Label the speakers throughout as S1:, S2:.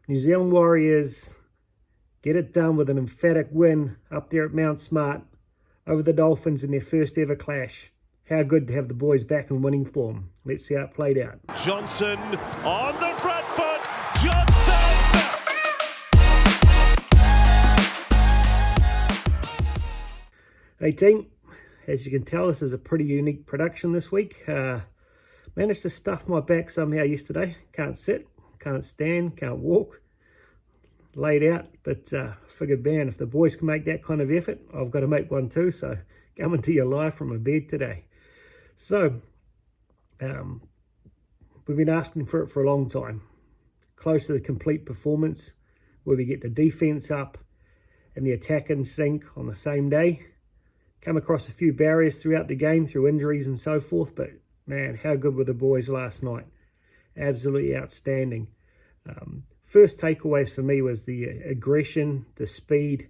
S1: New Zealand Warriors get it done with an emphatic win up there at Mount Smart over the Dolphins in their first ever clash. How good to have the boys back in winning form. Let's see how it played out.
S2: Johnson on the front foot. Johnson!
S1: 18. As you can tell, this is a pretty unique production this week. Managed to stuff my back somehow yesterday. Can't sit, can't stand, can't walk. Laid out, but figured, man, if the boys can make that kind of effort, I've got to make one too. So coming to you live from my bed today. So we've been asking for it for a long time. Close to the complete performance where we get the defense up and the attack in sync on the same day. Come across a few barriers throughout the game through injuries and so forth, but man, how good were the boys last night. Absolutely outstanding. First takeaways for me was the aggression, the speed,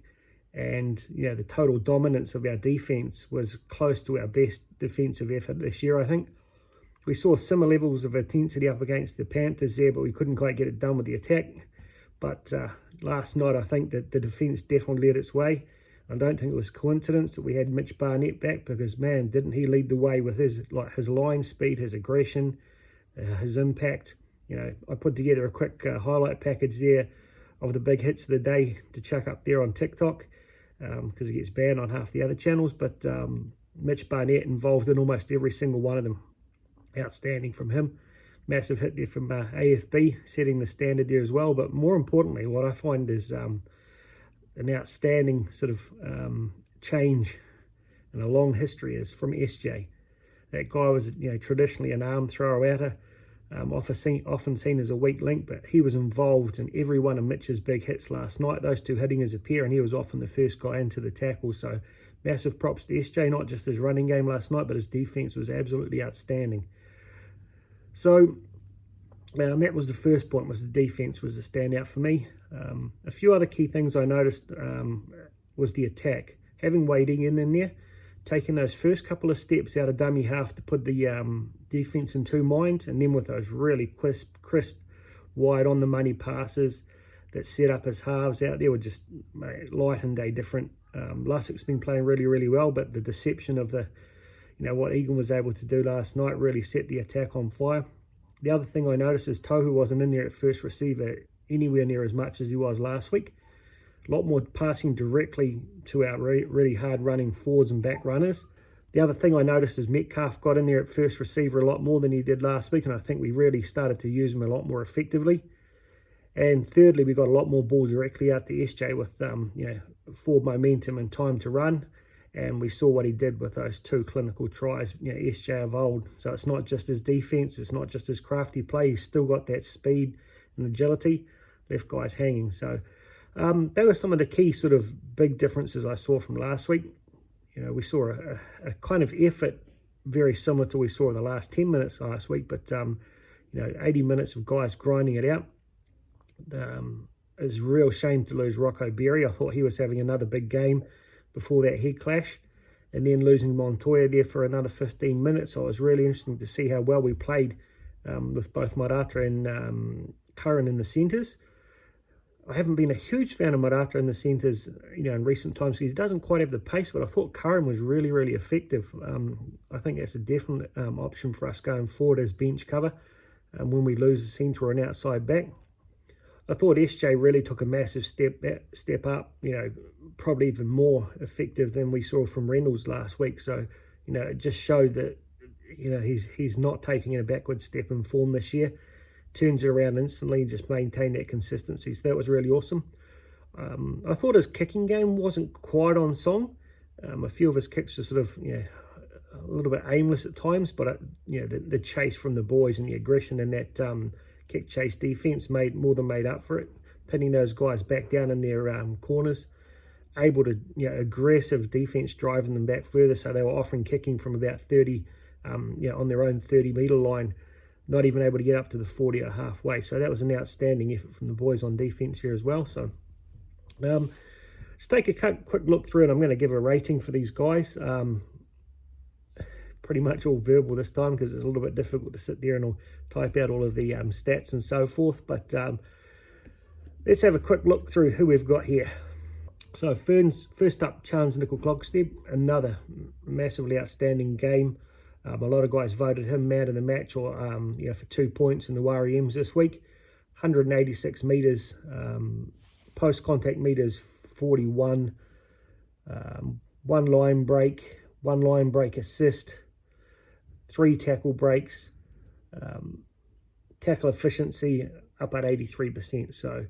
S1: and the total dominance of our defense was close to our best defensive effort this year, I think. We saw similar levels of intensity up against the Panthers there, but we couldn't quite get it done with the attack. But last night, I think that the defense definitely led its way. I don't think it was coincidence that we had Mitch Barnett back because, man, didn't he lead the way with his line speed, his aggression, his impact. I put together a quick highlight package there of the big hits of the day to chuck up there on TikTok because it gets banned on half the other channels. But Mitch Barnett involved in almost every single one of them. Outstanding from him. Massive hit there from AFB, setting the standard there as well. But more importantly, what I find is an outstanding sort of change in a long history is from SJ. That guy was traditionally an arm thrower outer. Often seen as a weak link, but he was involved in every one of Mitch's big hits last night. Those two hitting as a pair, and he was often the first guy into the tackle. So massive props to SJ, not just his running game last night, but his defense was absolutely outstanding. So that was the first point, was the defense was a standout for me. A few other key things I noticed was the attack. Having Wading in there, taking those first couple of steps out of dummy half to put the defense in two minds, and then with those really crisp, wide on the money passes that set up his halves out there were just light and day different. Lussick's been playing really, really well, but the deception of what Egan was able to do last night really set the attack on fire. The other thing I noticed is Tohu wasn't in there at first receiver anywhere near as much as he was last week. A lot more passing directly to our really hard running forwards and back runners. The other thing I noticed is Metcalf got in there at first receiver a lot more than he did last week, and I think we really started to use him a lot more effectively. And thirdly, we got a lot more ball directly out to SJ with forward momentum and time to run. And we saw what he did with those two clinical tries, SJ of old. So it's not just his defense, it's not just his crafty play. He's still got that speed and agility. Left guys hanging. So they were some of the key sort of big differences I saw from last week. We saw a kind of effort very similar to what we saw in the last 10 minutes last week, but 80 minutes of guys grinding it out. It's a real shame to lose Rocco Berry. I thought he was having another big game before that head clash, and then losing Montoya there for another 15 minutes. So it was really interesting to see how well we played with both Marata and Curran in the centres. I haven't been a huge fan of Marata in the centres, in recent times. He doesn't quite have the pace, but I thought Curran was really, really effective. I think that's a definite option for us going forward as bench cover when we lose a centre or an outside back. I thought SJ really took a massive step up, probably even more effective than we saw from Reynolds last week. So, it just showed that, he's not taking a backward step in form this year. Turns it around instantly, just maintained that consistency. So that was really awesome. I thought his kicking game wasn't quite on song. A few of his kicks were sort of, a little bit aimless at times, but, the chase from the boys and the aggression in that kick chase defense more than made up for it, pinning those guys back down in their corners, able to aggressive defense driving them back further. So they were offering kicking from about 30 on their own 30-meter line, not even able to get up to the 40 or halfway. So that was an outstanding effort from the boys on defense here as well. So let's take a quick look through, and I'm going to give a rating for these guys. Pretty much all verbal this time because it's a little bit difficult to sit there and type out all of the stats and so forth. But Let's have a quick look through who we've got here. So Ferns, first up, Chance Nickel-Clogstep, another massively outstanding game. A lot of guys voted him man of the match, or for 2 points in the Warriors this week. 186 metres, post-contact metres 41, one line break assist, 3 tackle breaks, tackle efficiency up at 83%. So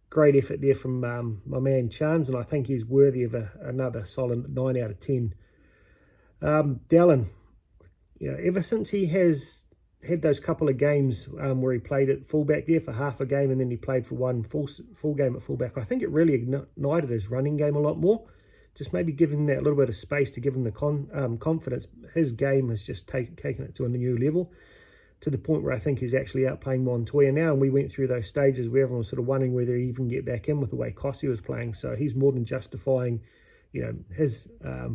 S1: great effort there from my man Chance, and I think he's worthy of another solid 9 out of 10. Dallin, ever since he has had those couple of games where he played at fullback there for half a game, and then he played for one full game at fullback, I think it really ignited his running game a lot more. Just maybe giving him that little bit of space to give him the confidence. His game has just taken it to a new level, to the point where I think he's actually outplaying Montoya now. And we went through those stages where everyone was sort of wondering whether he even get back in with the way Kossi was playing. So he's more than justifying, his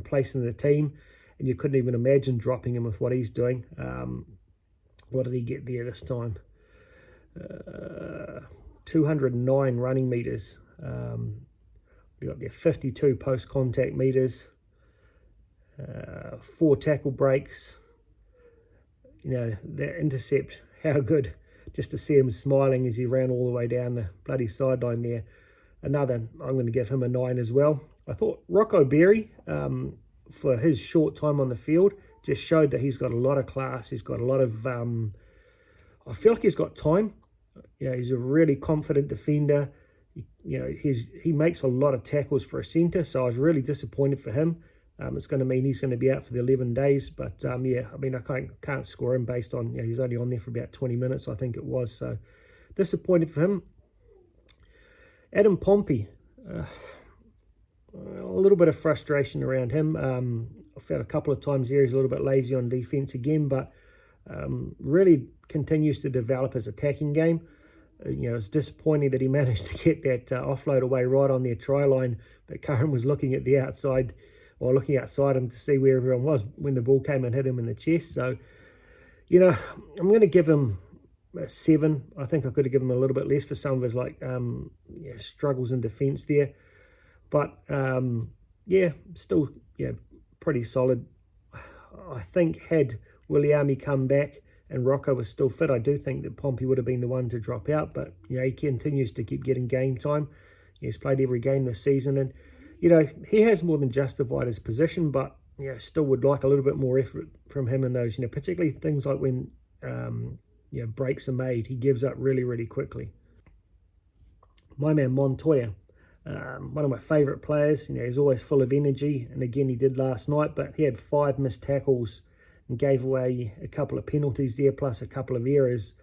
S1: place in the team. And you couldn't even imagine dropping him with what he's doing. What did he get there this time? 209 running metres. We got there 52 post-contact metres, 4 tackle breaks. That intercept, how good. Just to see him smiling as he ran all the way down the bloody sideline there. Another, I'm going to give him a 9 as well. I thought Rocco Berry, for his short time on the field, just showed that he's got a lot of class. He's got a lot of, I feel like he's got time. He's a really confident defender. He makes a lot of tackles for a centre, so I was really disappointed for him. It's going to mean he's going to be out for the 11 days. But, I can't score him based on, he's only on there for about 20 minutes, I think it was. So, disappointed for him. Adam Pompey, a little bit of frustration around him. I felt a couple of times there he's a little bit lazy on defence again, but really continues to develop his attacking game. It's disappointing that he managed to get that offload away right on their try line, but Curran was looking at the outside, or looking outside him to see where everyone was when the ball came and hit him in the chest. So, I'm going to give him a 7. I think I could have given him a little bit less for some of his struggles in defence there. But, still, pretty solid. I think had Williami come back and Rocco was still fit, I do think that Pompey would have been the one to drop out. But, he continues to keep getting game time. He's played every game this season. And, he has more than justified his position, but, still would like a little bit more effort from him in those, particularly things like when, breaks are made. He gives up really, really quickly. My man Montoya, one of my favourite players. He's always full of energy. And again, he did last night, but he had 5 missed tackles and gave away a couple of penalties there, plus a couple of errors,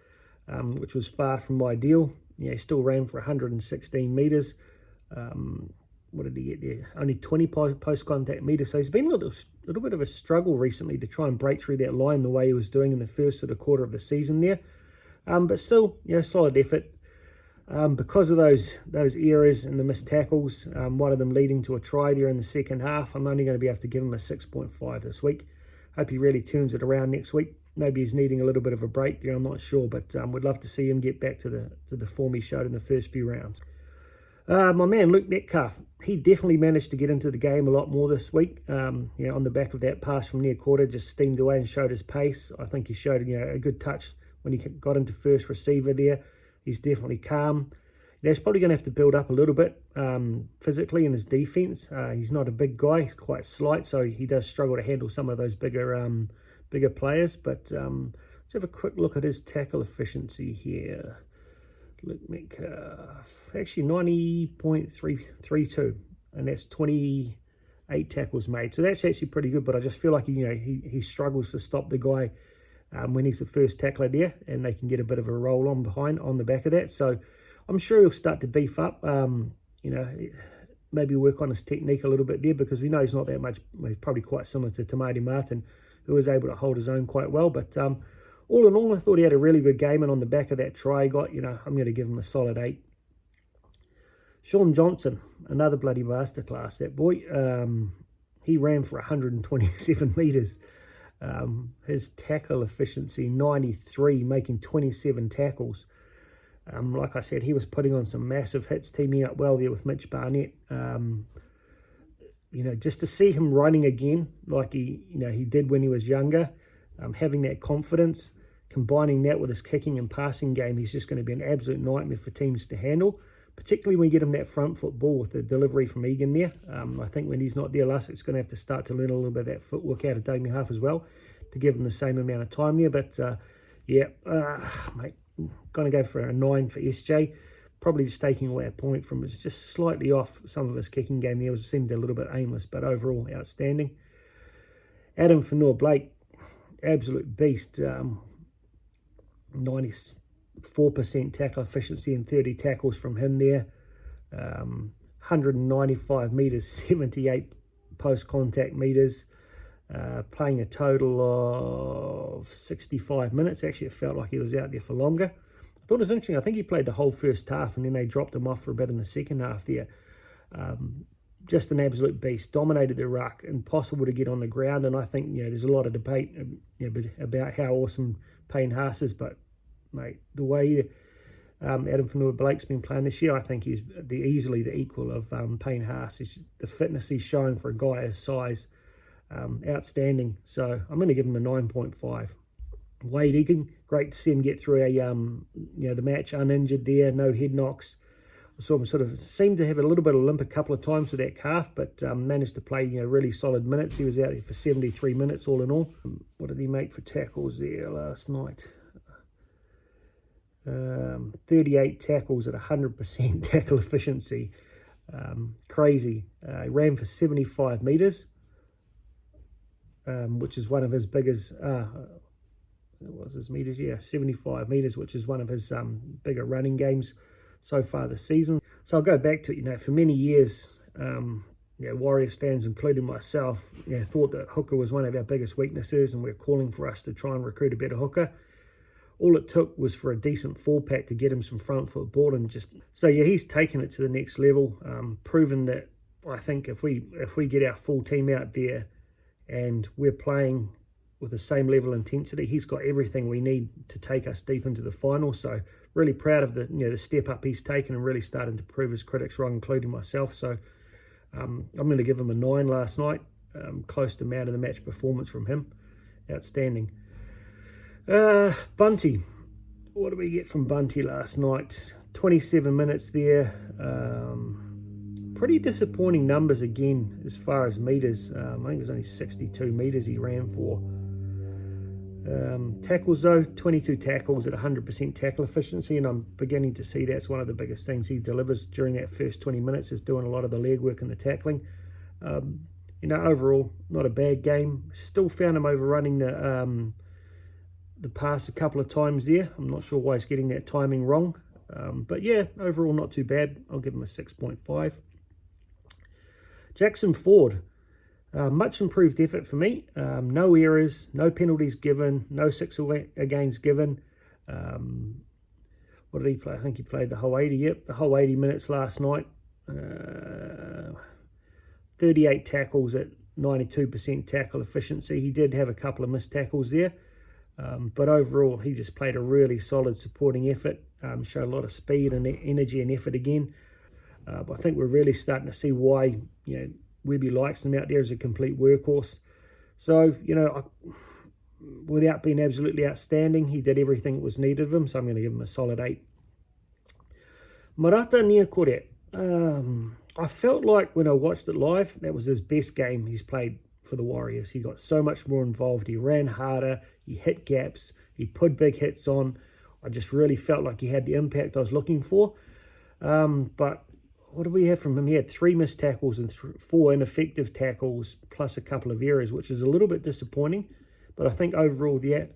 S1: which was far from ideal. He still ran for 116 metres. What did he get there? Only 20 post-contact metres. So he's been a little bit of a struggle recently to try and break through that line the way he was doing in the first sort of quarter of the season there. But still, solid effort. Because of those errors and the missed tackles, one of them leading to a try there in the second half, I'm only going to be able to give him a 6.5 this week. Hope he really turns it around next week. Maybe he's needing a little bit of a break there, I'm not sure, but would love to see him get back to the form he showed in the first few rounds. My man Luke Metcalf, he definitely managed to get into the game a lot more this week. On the back of that pass from near quarter, just steamed away and showed his pace. I think he showed a good touch when he got into first receiver there. He's definitely calm. He's probably going to have to build up a little bit physically in his defence. He's not a big guy. He's quite slight, so he does struggle to handle some of those bigger players. But let's have a quick look at his tackle efficiency here. Luke Metcalf, actually 90.32, and that's 28 tackles made. So that's actually pretty good, but I just feel like he struggles to stop the guy when he's the first tackler there, and they can get a bit of a roll on the back of that. So I'm sure he'll start to beef up, maybe work on his technique a little bit there, because we know he's not that much. He's probably quite similar to Tamati Martin, who was able to hold his own quite well. But all in all, I thought he had a really good game, and on the back of that try he got, I'm going to give him a solid 8. Sean Johnson, another bloody masterclass. That boy, he ran for 127 metres. His tackle efficiency, 93, making 27 tackles. Like I said, he was putting on some massive hits, teaming up well there with Mitch Barnett. Just to see him running again like he did when he was younger, having that confidence, combining that with his kicking and passing game, he's just going to be an absolute nightmare for teams to handle, particularly when you get him that front foot ball with the delivery from Egan there. I think when he's not there, Lussig's going to have to start to learn a little bit of that footwork out of Damien Huff as well to give him the same amount of time there. But mate, going to go for a 9 for SJ. Probably just taking away a point from it's just slightly off some of his kicking game there. It seemed a little bit aimless, but overall outstanding. Adam Fanua-Blake, absolute beast. 94% tackle efficiency and 30 tackles from him there. 195 metres, 78 post-contact metres. Playing a total of 65 minutes. Actually, it felt like he was out there for longer. I thought it was interesting. I think he played the whole first half and then they dropped him off for a bit in the second half there. Just an absolute beast. Dominated the ruck. Impossible to get on the ground. And I think, there's a lot of debate about how awesome Payne Haas is. But, mate, the way Adam Fanua-Blake's been playing this year, I think he's easily the equal of Payne Haas. The fitness he's showing for a guy his size, outstanding. So I'm going to give him a 9.5. Wade Egan, great to see him get through the match uninjured there, no head knocks. I saw him sort of seemed to have a little bit of limp a couple of times with that calf, but managed to play really solid minutes. He was out there for 73 minutes all in all. What did he make for tackles there last night? 38 tackles at 100% tackle efficiency. Crazy. He ran for 75 metres, which is one of his biggest... it was his metres, 75 metres, which is one of his bigger running games so far this season. So I'll go back to it. For many years, Warriors fans, including myself, thought that hooker was one of our biggest weaknesses, and we're calling for us to try and recruit a better hooker. All it took was for a decent full pack to get him some front foot ball, and he's taken it to the next level. Proven that I think if we get our full team out there and we're playing with the same level of intensity, he's got everything we need to take us deep into the final. So really proud of the step up he's taken and really starting to prove his critics wrong, including myself. So I'm going to give him a 9 last night. Close to man of the match performance from him. Outstanding. Bunty. What did we get from Bunty last night? 27 minutes there. Pretty disappointing numbers again as far as metres. I think it was only 62 metres he ran for. Tackles though, 22 tackles at 100% tackle efficiency, and I'm beginning to see that's one of the biggest things he delivers during that first 20 minutes is doing a lot of the leg work and the tackling. Overall, not a bad game. Still found him overrunning the pass a couple of times there. I'm not sure why he's getting that timing wrong. But overall not too bad. I'll give him a 6.5. Jackson Ford. Much improved effort for me. No errors, no penalties given, no 6-against given. What did he play? I think he played the whole 80. Yep, the whole 80 minutes last night. 38 tackles at 92% tackle efficiency. He did have a couple of missed tackles there. But overall, he just played a really solid supporting effort. Showed a lot of speed and energy and effort again. But I think we're really starting to see why, Webby likes him out there as a complete workhorse. So, without being absolutely outstanding, he did everything that was needed of him. So I'm going to give him a solid 8. Marata Niakore. I felt like when I watched it live, that was his best game he's played for the Warriors. He got so much more involved. He ran harder. He hit gaps. He put big hits on. I just really felt like he had the impact I was looking for. But what do we have from him? He had 3 missed tackles and 4 ineffective tackles, plus a couple of errors, which is a little bit disappointing. But I think overall the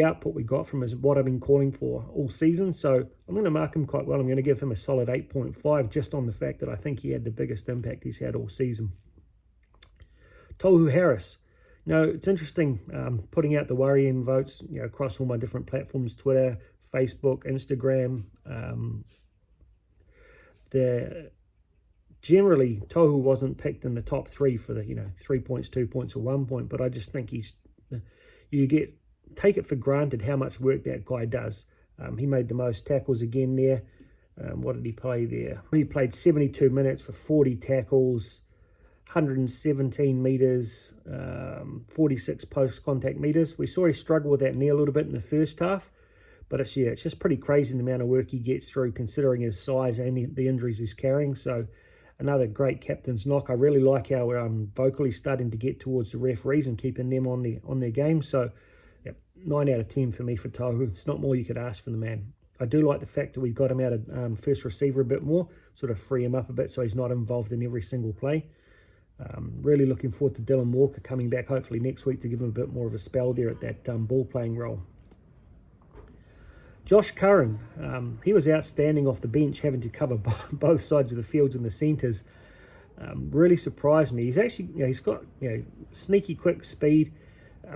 S1: output we got from him is what I've been calling for all season. So I'm going to mark him quite well. I'm going to give him a solid 8.5 just on the fact that I think he had the biggest impact he's had all season. Tohu Harris. It's interesting putting out the worrying votes across all my different platforms, Twitter, Facebook, Instagram. Generally, Tohu wasn't picked in the top 3 for the 3 points, 2 points, or 1 point. But I just think take it for granted how much work that guy does. He made the most tackles again there. What did he play there? He played 72 minutes for 40 tackles, 117 metres, 46 post-contact metres. We saw he struggle with that knee a little bit in the first half, but it's just pretty crazy the amount of work he gets through considering his size and the injuries he's carrying. So another great captain's knock. I really like how vocally starting to get towards the referees and keeping them on their game. So 9 out of 10 for me for Tohu. It's not more you could ask from the man. I do like the fact that we got him out of first receiver a bit more, sort of free him up a bit so he's not involved in every single play. Really looking forward to Dylan Walker coming back hopefully next week to give him a bit more of a spell there at that ball playing role. Josh Curran, he was outstanding off the bench, having to cover both sides of the fields and the centres. Really surprised me. He's actually, he's got sneaky quick speed.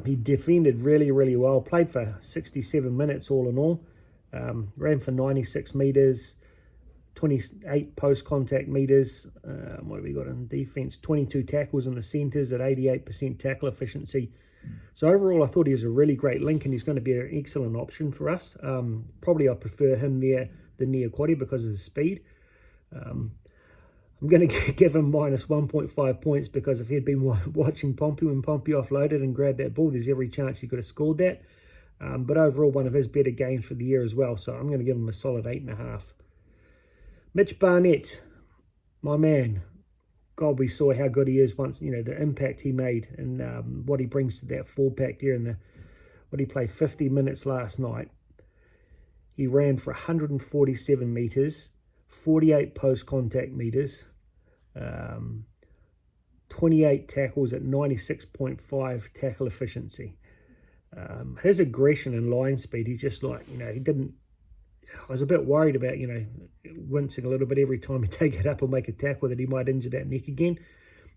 S1: He defended really, really well. Played for 67 minutes all in all. Ran for 96 metres, 28 post-contact metres. What have we got in defence? 22 tackles in the centres at 88% tackle efficiency. So overall, I thought he was a really great link, and he's going to be an excellent option for us. Probably I prefer him there than Niaquati because of his speed. I'm going to give him minus 1.5 points because if he'd been watching Pompey when Pompey offloaded and grabbed that ball, there's every chance he could have scored that. But overall, one of his better games for the year as well. So I'm going to give him a solid 8.5. Mitch Barnett, my man. God, we saw how good he is once, the impact he made and what he brings to that full pack there. What he played 50 minutes last night. He ran for 147 metres, 48 post-contact metres, 28 tackles at 96.5 tackle efficiency. His aggression and line speed, he just he didn't, I was a bit worried about, wincing a little bit every time he take it up or make a tackle that he might injure that neck again.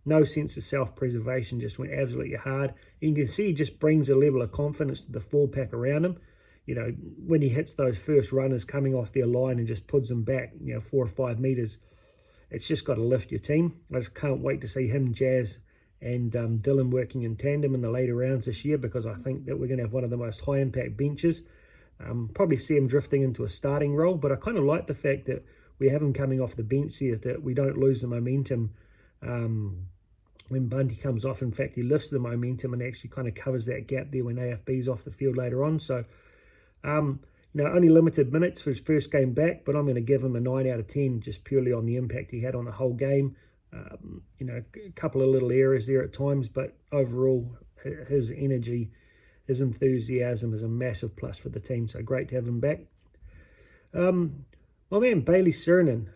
S1: No sense of self-preservation, just went absolutely hard. You can see he just brings a level of confidence to the full pack around him. When he hits those first runners coming off their line and just puts them back, 4 or 5 metres, it's just got to lift your team. I just can't wait to see him, Jazz, and Dylan working in tandem in the later rounds this year because I think that we're going to have one of the most high-impact benches. Probably see him drifting into a starting role, but I kind of like the fact that we have him coming off the bench here, that we don't lose the momentum when Bunty comes off. In fact, he lifts the momentum and actually kind of covers that gap there when AFB's off the field later on. So, only limited minutes for his first game back, but I'm going to give him a 9 out of 10 just purely on the impact he had on the whole game. A couple of little errors there at times, but overall, his energy, his enthusiasm is a massive plus for the team. So great to have him back. My man Bailey Sirenen,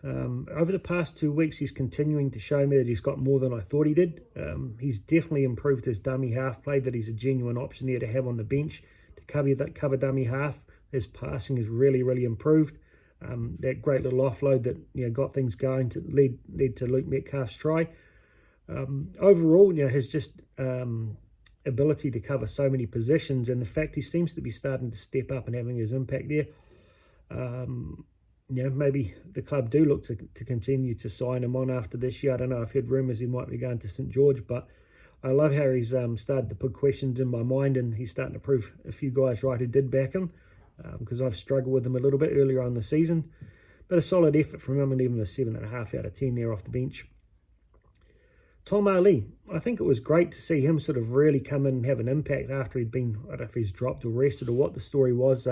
S1: over the past 2 weeks, he's continuing to show me that he's got more than I thought he did. He's definitely improved his dummy half play, that he's a genuine option there to have on the bench to cover dummy half. His passing has really, really improved. That great little offload that got things going to lead to Luke Metcalf's try. Overall, his just ability to cover so many positions, and the fact he seems to be starting to step up and having his impact there. Maybe the club do look to continue to sign him on after this year. I don't know. I've heard rumours he might be going to St George, but I love how he's started to put questions in my mind, and he's starting to prove a few guys right who did back him, because I've struggled with him a little bit earlier on in the season. But a solid effort from him, and even a 7.5 out of 10 there off the bench. Tom Ali, I think it was great to see him sort of really come in and have an impact after he'd been, I don't know if he's dropped or rested or what the story was.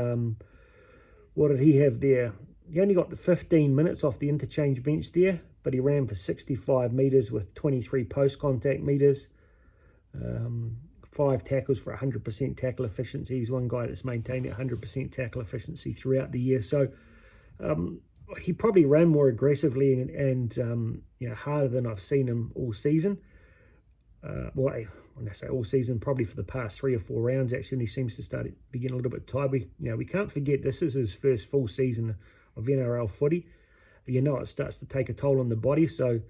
S1: What did he have there? He only got the 15 minutes off the interchange bench there, but he ran for 65 metres with 23 post-contact metres, 5 tackles for 100% tackle efficiency. He's one guy that's maintained 100% tackle efficiency throughout the year. So he probably ran more aggressively and harder than I've seen him all season. When I say all season, probably for the past 3 or 4 rounds actually, and he seems to start getting a little bit tired. We can't forget this is his first full season of NRL footy. It starts to take a toll on the body. So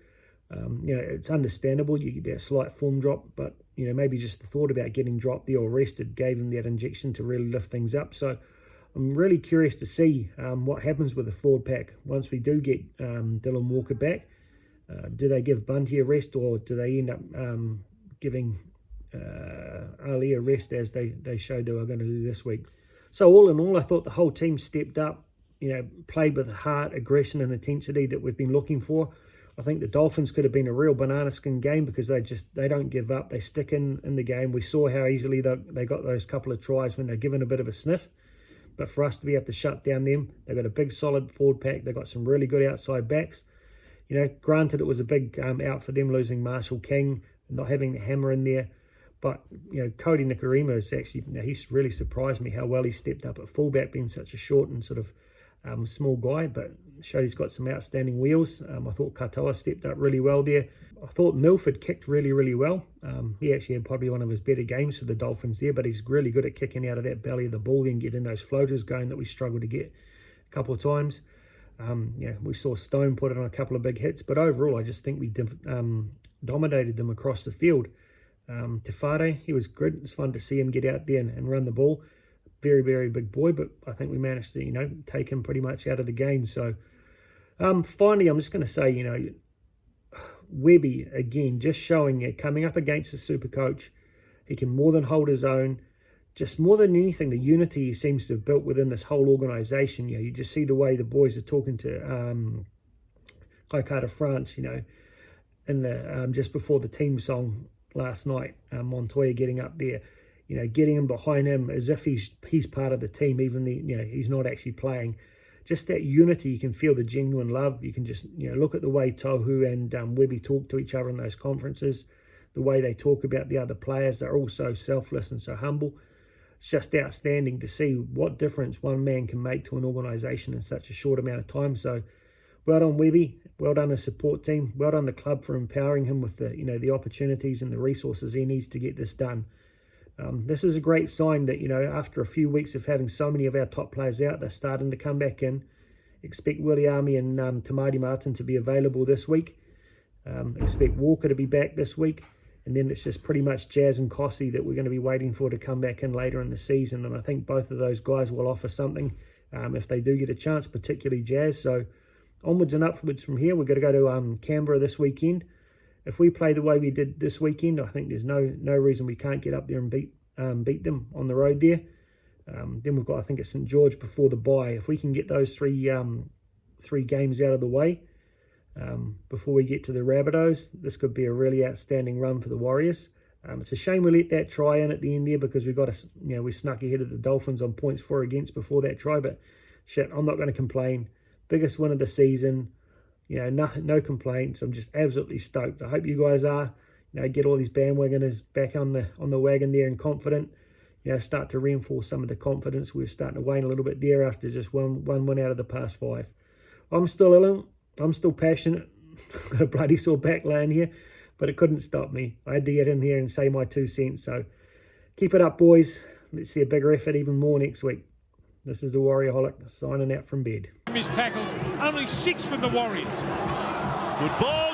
S1: it's understandable you get that slight form drop, but maybe just the thought about getting dropped there or rested gave him that injection to really lift things up. So I'm really curious to see what happens with the forward pack once we do get Dylan Walker back. Do they give Bunty a rest, or do they end up giving Ali a rest as they showed they were going to do this week? So all in all, I thought the whole team stepped up, played with heart, aggression and intensity that we've been looking for. I think the Dolphins could have been a real banana skin game because they don't give up. They stick in the game. We saw how easily they got those couple of tries when they're given a bit of a sniff. But for us to be able to shut down them, they've got a big solid forward pack. They've got some really good outside backs. Granted it was a big out for them losing Marshall King, not having the hammer in there. But, Cody Nikorima is actually, he's really surprised me how well he stepped up at fullback, being such a short and sort of small guy, but showed he's got some outstanding wheels. I thought Katoa stepped up really well there. I thought Milford kicked really, really well. He actually had probably one of his better games for the Dolphins there, but he's really good at kicking out of that belly of the ball and getting those floaters going that we struggled to get a couple of times. We saw Stone put it on a couple of big hits, but overall I just think we dominated them across the field. Tefade, he was good. It's fun to see him get out there and run the ball. Very, very big boy, but I think we managed to, take him pretty much out of the game. So, finally, I'm just going to say, Webby, again, just showing it, coming up against the super coach, he can more than hold his own. Just more than anything, the unity he seems to have built within this whole organisation. You just see the way the boys are talking to Kaikata France, in the just before the team song last night, Montoya getting up there, getting him behind him as if he's part of the team, even he's not actually playing. Just that unity, you can feel the genuine love. You can just look at the way Tohu and Webby talk to each other in those conferences, the way they talk about the other players. They're all so selfless and so humble. It's just outstanding to see what difference one man can make to an organisation in such a short amount of time. So, well done, Webby. Well done, the support team. Well done, the club, for empowering him with the opportunities and the resources he needs to get this done. This is a great sign that, after a few weeks of having so many of our top players out, they're starting to come back in. Expect Willie Army and Tamati Martin to be available this week. Expect Walker to be back this week. And then it's just pretty much Jazz and Kossi that we're going to be waiting for to come back in later in the season. And I think both of those guys will offer something if they do get a chance, particularly Jazz. So onwards and upwards from here. We're going to go to Canberra this weekend. If we play the way we did this weekend, I think there's no reason we can't get up there and beat them on the road there. Then we've got, I think it's St George before the bye. If we can get those three games out of the way before we get to the Rabbitohs, this could be a really outstanding run for the Warriors. It's a shame we let that try in at the end there because we snuck ahead of the Dolphins on points for or against before that try. But shit, I'm not going to complain. Biggest win of the season. No complaints. I'm just absolutely stoked. I hope you guys are. Get all these bandwagoners back on the wagon there and confident. Start to reinforce some of the confidence. We're starting to wane a little bit there after just one win out of the past 5. I'm still ill. I'm still passionate. I've got a bloody sore back laying here, but it couldn't stop me. I had to get in here and say my 2 cents. So keep it up, boys. Let's see a bigger effort even more next week. This is the Warriorholic signing out from bed.
S2: Missed tackles, only 6 from the Warriors. Good ball